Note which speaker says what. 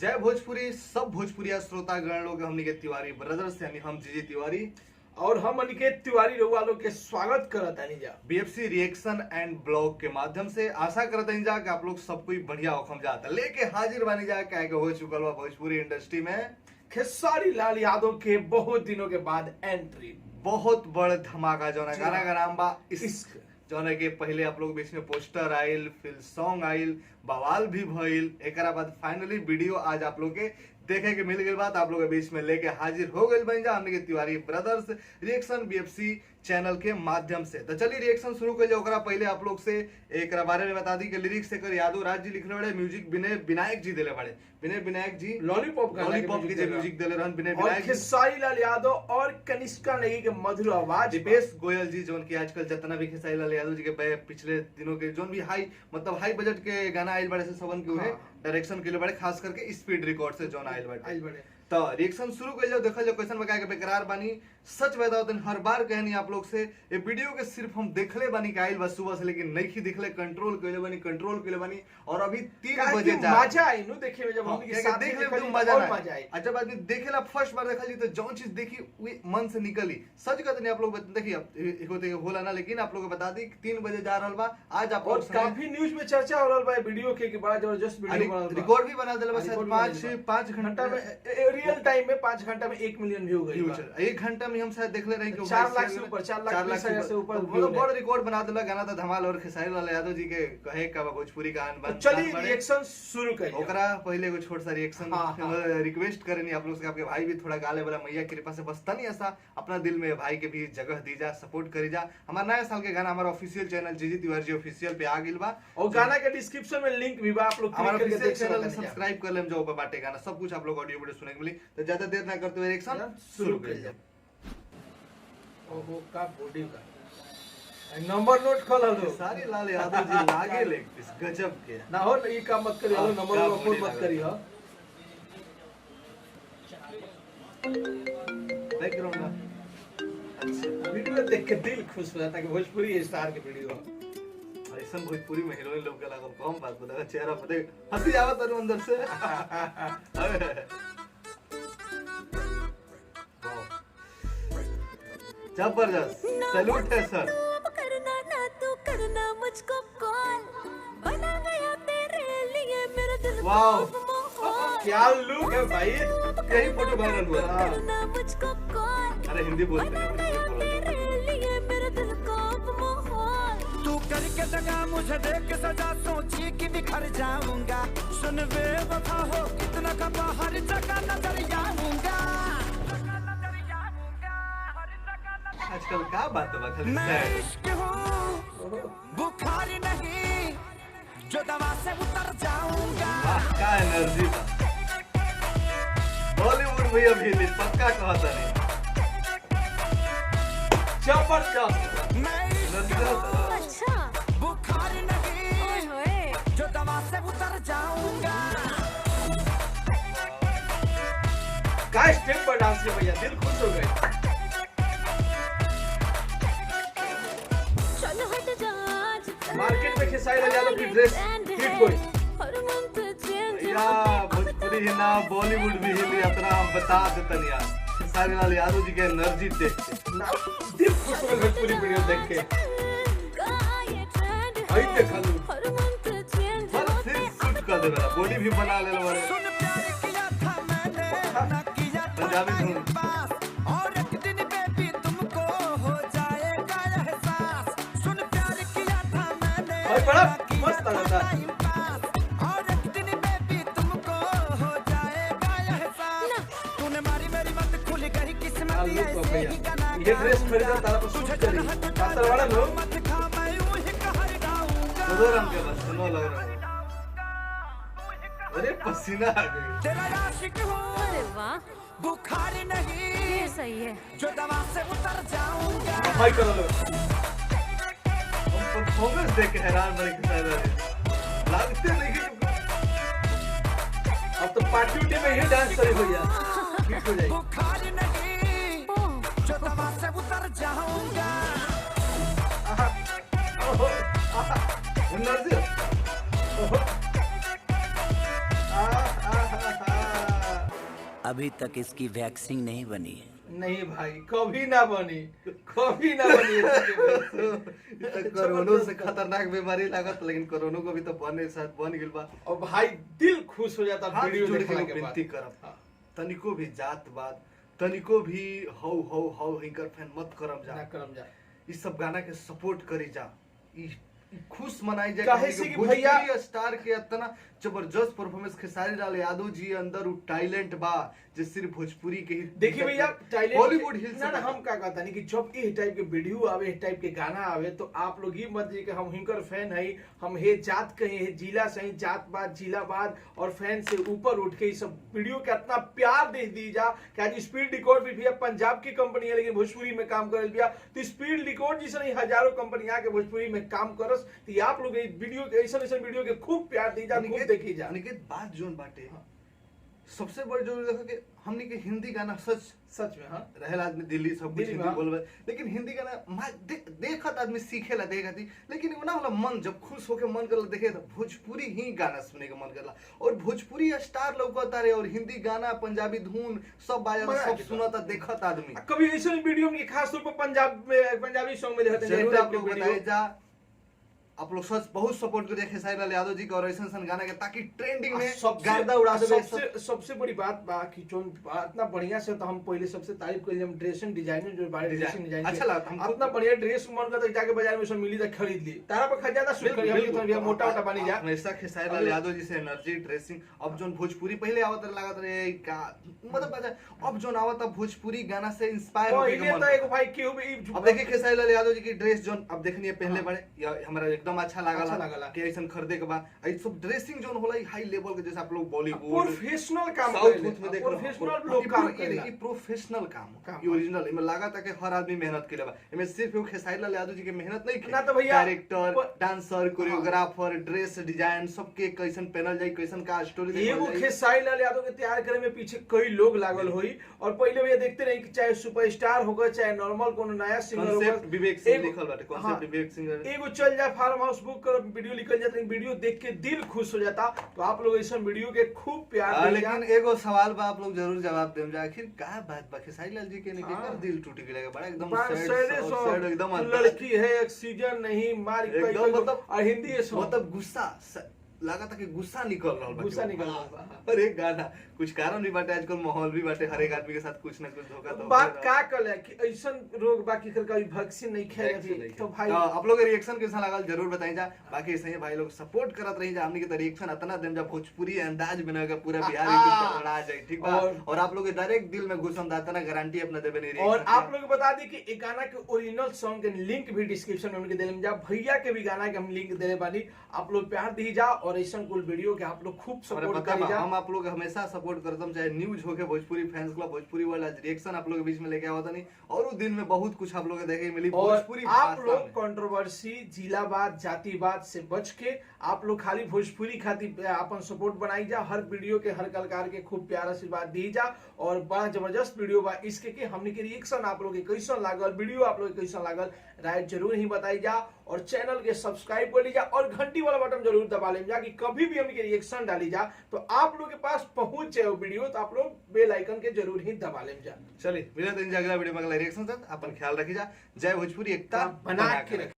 Speaker 1: जय भोजपुरी सब भोजपुरिया श्रोतागण लोग हमनी के तिवारी ब्रदर्स यानी हम जीजी तिवारी
Speaker 2: और हम अनिकेत तिवारी रउआ लोग के स्वागत करत हनी जा
Speaker 1: बीएफसी रिएक्शन एंड ब्लॉग के माध्यम से आशा करते हैं जा कि आप लोग सब कोई बढ़िया होखम जाता लेके हाजिर बनी जा क्या हो चुकल बा भोजपुरी इंडस्ट्री में
Speaker 2: खेसारी लाल यादव के बहुत दिनों के बाद एंट्री।
Speaker 1: बहुत बड़ धमाका जो गाना का नाम बा
Speaker 2: इश्क।
Speaker 1: जौन के पहले आप लोग बीच में पोस्टर आइल फिर सॉन्ग आइल बवाल भी भइल एक बाद फाइनली वीडियो आज आप लोग के देखे के मिल गई बात आप लोग के बीच में लेके हाजिर हो गई बन जा हमने के Tiwari brothers reaction BFC channel के माध्यम से। तो चलिए रिएक्शन शुरू कर जाओ। पहले आप लोग से एक बारे में बता दी कि लिरिक्स एक यादव राज जी लिखले बड़े, म्यूजिक विनय विनायक जी दिले बड़े, विनय विनायक जी
Speaker 2: लॉलीपॉप
Speaker 1: की जो म्यूजिक दिले रहन विनय
Speaker 2: और
Speaker 1: विनायक
Speaker 2: खेसारी लाल यादव और कनिष्का नेगी के मधुर आवाज
Speaker 1: दीपेश गोयल जी जोन की आजकल जितना भी खेसारी लाल यादव जी के पिछले दिनों के जोन भी हाई बजट के गाना आइल बड़े से सबन के हुए डायरेक्शन के लिए बड़े खास करके स्पीड रिकॉर्ड से जोन आइल बड़े। तो रिएक्शन शुरू कर जाओ। देखल जाओ क्वेश्चन बका के बेकरार बानी सच बताओ दिन हर बार कहनी आप लोग से ये वीडियो के सिर्फ हम देखले बानी के आइल बस सुबह से लेकिन नहीं की दिखले कंट्रोल कइले बानी और अभी 3 बजे जा
Speaker 2: मजा आई नु देखे में जब हम के साथ
Speaker 1: देख ले तो मजा आई। अच्छा बात नहीं देखेला फर्स्ट बार देखल जी तो जौन चीज देखी वे मन से निकली सच कहते नहीं आप लोग देखिए एक होते होला ना लेकिन आप लोग बता दी 3 बजे जा रहल बा आज आप
Speaker 2: और काफी न्यूज़ में चर्चा हो रहल बा वीडियो के बड़ा जबरदस्त वीडियो बना
Speaker 1: रिकॉर्ड भी बना देला बस 5 घंटा में
Speaker 2: रियल टाइम में 5 घंटा में 1 मिलियन व्यू गई।
Speaker 1: 1 घंटा में हम शायद देख ले रहे कि
Speaker 2: 4 लाख से ऊपर 4 लाख से ऊपर
Speaker 1: मतलब बड़ा रिकॉर्ड बना देला गाना तो धमाल और खेसारी लाल यादव जी के कहे का भोजपुरी का अनबन।
Speaker 2: चलिए रिएक्शन शुरू करिए।
Speaker 1: ओकरा पहले कुछ छोटा सा रिएक्शन रिक्वेस्ट करनी आप लोग से आपके भाई भी थोड़ा गाले वाला मैया की कृपा से बस तनी ऐसा अपना दिल में भाई के भी जगह दी जा सपोर्ट करी जा। हमारा नया साल के गाना हमारा ऑफिशियल चैनल जीजी तिवारी जी ऑफिशियल पे आ गेल बा और
Speaker 2: गाना के डिस्क्रिप्शन में लिंक भी बा आप लोग
Speaker 1: हमारा ऑफिशियल चैनल में सब्सक्राइब कर लेम जो ऊपर बाटे गाना सब कुछ आप लोग ऑडियो वीडियो सुने के मिली। तो ज्यादा देर ना करते हुए रिएक्शन शुरू करिए।
Speaker 2: ओहो का बॉडी का नंबर नोट कर लो
Speaker 1: सारी लाल यादव जी लागे लेग पीस गजब के
Speaker 2: ना हो ये काम मत करियो नंबर नोट मत करियो
Speaker 1: बैकग्राउंड अच्छा
Speaker 2: वीडियो देख के दिल खुश हो जाता है कि भोजपुरी स्टार के वीडियो
Speaker 1: ऐसा भोजपुरी में हीरोइन लोग के लागल कम बात बता चेहरा पे देख हंसी आवत है अंदर से जबरदस्त सैल्यूट है सर।
Speaker 3: करना ना तू करना मुझको कॉल बना गया तेरे लिए मेरा दिल
Speaker 1: वाह
Speaker 2: क्या लुक है भाई
Speaker 1: यही फोटो वायरल हुआ
Speaker 3: करना मुझको कॉल
Speaker 1: अरे हिंदी बोलते
Speaker 3: तेरे लिए मेरा दिल को माहौल
Speaker 4: तू करके दगा मुझे देख के सजा सोची कि बिखर जाऊंगा सुन बेवफा हो कितना खपा हर जगह नजर आऊंगा
Speaker 1: आजकल क्या बात है खाली
Speaker 4: मैं इश्क हूँ बुखार नहीं जो दवा से उतर जाऊंगा
Speaker 1: क्या एनर्जी था बॉलीवुड में अभी नहीं पक्का कहता नहीं
Speaker 2: जबरदस्त
Speaker 4: मैं इश्क हूँ
Speaker 3: अच्छा
Speaker 4: बुखार नहीं
Speaker 3: ओए
Speaker 4: जो दवा से उतर जाऊंगा
Speaker 2: का स्टेप पर डांस किया भैया दिल खुश हो गए। मार्केट में खेसारी लाल यादव की ड्रेस हिट हुई
Speaker 1: या भोजपुरी ही ना बॉलीवुड भी हिली इतना हम बता देते यार खेसारी लाल यादव जी के एनर्जी देख के
Speaker 2: दिल खुश हो गए भोजपुरी वीडियो देख के आई देखा लू
Speaker 1: पर फिर शूट कर दे मेरा बॉडी भी बना ले वाले
Speaker 4: सुन प्यार किया था मैंने न किया
Speaker 1: पंजाबी धुन
Speaker 4: पास और एक दिन बेबी तुमको हो जाएगा एहसास सुन प्यार किया था मैंने
Speaker 2: भाई बड़ा मस्त लगा
Speaker 4: और एक दिन बेबी तुमको हो जाएगा एहसास तूने मारी मेरी मत खुल गई किस्मत ऐसे ही गाना
Speaker 2: ये ड्रेस खरीदा तारा पर सूट करी पातर वाला लो
Speaker 4: मत खा मैं यूं ही कहर गाऊंगा
Speaker 1: दो रंग के बस सुनो लग रहा है अरे पसीना आ गई
Speaker 4: तेरा आशिक हूँ
Speaker 3: अरे वाह
Speaker 4: बुखार नहीं
Speaker 3: ये सही है
Speaker 4: जो दवा से उतर जाऊंगा
Speaker 2: भाई कर लो
Speaker 1: परफॉर्मेंस देख के हैरान बड़े खेसारी लाल लगते नहीं
Speaker 2: अब तो पार्टी उटी में ही डांस करी भैया हिट हो जाएगी।
Speaker 4: बुखार नहीं जो दवा से उतर जाऊंगा
Speaker 1: एनर्जी
Speaker 5: अभी तक इसकी वैक्सीन नहीं बनी है।
Speaker 2: नहीं भाई, कभी ना बनी, कभी ना बनी इसके वजह से।
Speaker 1: कोरोना से खतरनाक बीमारी लागत, लेकिन कोरोना को भी तो बने साथ बन गिल बा।
Speaker 2: और भाई दिल खुश हो जाता
Speaker 1: हाथ
Speaker 2: वीडियो
Speaker 1: जोड़
Speaker 2: देखने
Speaker 1: के
Speaker 2: के बाद।
Speaker 1: विनती करब,
Speaker 2: हाँ।
Speaker 1: तनिको भी जात बात, तनिको भी हौ हिंकर फैन मत करब
Speaker 2: ना
Speaker 1: जा।
Speaker 2: करम जा।
Speaker 1: इस सब गाना के सपोर्ट करी जा, ई खुश मनाई जाए।
Speaker 2: काहे से कि भैया
Speaker 1: स्टार के इतना जबरदस्त परफॉर्मेंस खेसारी लाल यादव जी अंदर उ टैलेंट बा जे सिर्फ भोजपुरी के ही
Speaker 2: देखिए भैया टैलेंट
Speaker 1: बॉलीवुड हिल से
Speaker 2: ना हम का कहता नहीं कि जब इस टाइप के वीडियो आवे, इस टाइप के गाना आवे, तो आप लोग ये मत जी कि हम हिंकर फैन है, हम हे जात कहे हे जिला सही जात बात जिला बात और फैन से ऊपर उठ के इस सब वीडियो के इतना प्यार दे दी जा कि आज स्पीड रिकॉर्ड भी भैया पंजाब की कंपनी है लेकिन भोजपुरी में काम कर भैया, तो स्पीड रिकॉर्ड जैसे नहीं हजारों कंपनी आके भोजपुरी में काम करस, तो आप लोग वीडियो के ऐसा वीडियो के खूब प्यार दी जा, खूब देखी जा।
Speaker 1: अनिकेत बात जोन बाटे सबसे बड़ी जो देखो कि हमने के हिंदी गाना सच
Speaker 2: में हाँ
Speaker 1: रहल आदमी दिल्ली सब कुछ
Speaker 2: दिल्ली में,
Speaker 1: हिंदी
Speaker 2: हाँ।
Speaker 1: बोलबे, लेकिन हिंदी गाना देखत आदमी सीखेला देखती, लेकिन वो ना होला मन जब खुश होके मन करला देखे तो भोजपुरी ही गाना सुने के मन करला, और भोजपुरी स्टार लौकता रे और हिंदी गाना पंजाबी धुन सब बाजा सब सुनता देखत आदमी।
Speaker 2: कभी ऐसे वीडियो में खास तौर पर पंजाब में पंजाबी सॉन्ग में देखते हैं
Speaker 1: जरूर
Speaker 2: ये
Speaker 1: आप लोग बताए जा, आप लोग सच बहुत सपोर्ट करिए खेसारी लाल यादव जी का और ऐसा गाना के, ताकि ट्रेंडिंग में गर्दा उड़ा देवे।
Speaker 2: सबसे बड़ी बात बा कि जोन इतना बढ़िया से, तो हम पहले सबसे तारीफ कर हम ड्रेसिंग डिजाइनिंग जो बाहर ड्रेसिंग डिजाइन
Speaker 1: अच्छा लगा हमको।
Speaker 2: इतना बढ़िया ड्रेस मन करता जाके बाजार में सब मिली तो खरीद ली, तारा पर खजाना शुरू करी हम तो भैया मोटा मोटा बनी जा।
Speaker 1: हमेशा खेसारी लाल यादव जी से एनर्जी ड्रेसिंग, अब जोन भोजपुरी पहले आवत लागत रे का मतलब अच्छा, अब जोन आवत भोजपुरी गाना से इंस्पायर
Speaker 2: ओ
Speaker 1: होके
Speaker 2: इने
Speaker 1: मन
Speaker 2: तो एक
Speaker 1: करता।
Speaker 2: भाई केहू भी
Speaker 1: अब देखिए खेसारी लाल यादव जी की ड्रेस जोन अब देखनी है पहले
Speaker 2: हाँ।
Speaker 1: बड़े या हमारा एकदम अच्छा लागला
Speaker 2: लागला।
Speaker 1: कि ऐसा खरीदे के बाद ऐ सब ड्रेसिंग जोन होला हाई लेवल के, जैसे आप लोग बॉलीवुड
Speaker 2: प्रोफेशनल काम
Speaker 1: साउथ
Speaker 2: करेले,
Speaker 1: में देख रहे हो,
Speaker 2: प्रोफेशनल लोग काम करेला।
Speaker 1: ये प्रोफेशनल काम
Speaker 2: काम।
Speaker 1: ये ओरिजिनल इमे लागत है कि हर आदमी मेहनत के लेबा, इमे सिर्फ वो खेसारी लाल यादव जी के मेहनत नहीं की
Speaker 2: ना तो भैया
Speaker 1: director dancer choreographer dress design सबके कैसन पहनल जाई कैसन का स्टोरी
Speaker 2: एगो खेसारी लाल यादव के तैयार करे में पीछे कई लोग लागल होई, और पहले भैया देखते रही कि चाहे सुपरस्टार होगा चाहे नॉर्मल कोनो नया सिंगर होगा,
Speaker 1: कॉन्सेप्ट विवेक सिंह
Speaker 2: एगो-
Speaker 1: लिखल बाटे,
Speaker 2: हाँ।
Speaker 1: कॉन्सेप्ट विवेक सिंह
Speaker 2: एगो चल जाए फार्म हाउस बुक कर वीडियो निकल जाता है, वीडियो देख के दिल खुश हो जाता। तो आप लोग ऐसा वीडियो के खूब प्यार दीजिए।
Speaker 1: लेकिन एगो सवाल बा आप लोग जरूर जवाब देम जा, आखिर का बात बा खेसारी लाल जी के ने
Speaker 2: हाँ।
Speaker 1: केकर दिल टूट गेला बड़ा एकदम
Speaker 2: सैड
Speaker 1: सैड एकदम
Speaker 2: लड़की है ऑक्सीजन नहीं मार
Speaker 1: एकदम मतलब
Speaker 2: और हिंदी है सॉन्ग
Speaker 1: मतलब गुस्सा लगा था कि गुस्सा निकल रहा बा,
Speaker 2: गुस्सा निकल रहा बा।
Speaker 1: हर एक गाना कुछ कारण भी बाटे, आजकल माहौल भी बाटे, हर एक आदमी के साथ कुछ ना कुछ धोखा तो
Speaker 2: बात का कल है कि ऐसा रोग बाकी कर कभी वैक्सीन नहीं खाएगा
Speaker 1: वैक्सीन नहीं
Speaker 2: तो भाई
Speaker 1: आप लोग रिएक्शन कैसा लागल जरूर बताई जा, बाकी ऐसे ही भाई लोग सपोर्ट करत रही जा, हमनी के रिएक्शन इतना देम जा भोजपुरी अंदाज में ना पूरा बिहार यूट्यूब पे उड़ा जाए, ठीक बा, और आप लोग के डायरेक्ट दिल में घुसम दाता ना गारंटी अपना देबे नहीं।
Speaker 2: और आप लोग बता दी कि एक गाना के ओरिजिनल सॉन्ग के लिंक भी डिस्क्रिप्शन में उनके देले जा, भैया के भी गाना के हम लिंक देले बानी, आप लोग प्यार दी जा और ऐसा कुल वीडियो के आप लोग खूब सपोर्ट करी जा।
Speaker 1: हम आप लोग हमेशा सपोर्ट करतम, चाहे न्यूज हो के Bhojpuri fans club Bhojpuri world आज रिएक्शन आप लोग के बीच में लेके आवत नहीं, और उस दिन में बहुत कुछ आप लोग के देखे मिली
Speaker 2: और
Speaker 1: भोजपुरी
Speaker 2: आप
Speaker 1: भाषा
Speaker 2: लोग
Speaker 1: में।
Speaker 2: कंट्रोवर्सी जिलावाद जातिवाद से बच के आप लोग खाली भोजपुरी खातिर अपन सपोर्ट बनाई जा, हर वीडियो के हर कलाकार के खूब प्यार आशीर्वाद दी जा, और बड़ा जबरदस्त वीडियो बा इसके के हमने के रिएक्शन आप लोग के कैसन लागल, वीडियो आप लोग के कैसन लागल राय जरूर ही बताई जा, और चैनल के सब्सक्राइब कर लीजा और घंटी वाला बटन जरूर दबा लें जा कि कभी भी हमने के रिएक्शन डाली जा तो आप लोग के पास पहुंच जाए वो वीडियो, तो आप लोग बेल आइकन के जरूर ही दबा लें जा।
Speaker 1: चलिए मिलते हैं अगला वीडियो में अगला रिएक्शन तक, अपन ख्याल रखी जा, जय भोजपुरी एकता
Speaker 2: बना के रखें।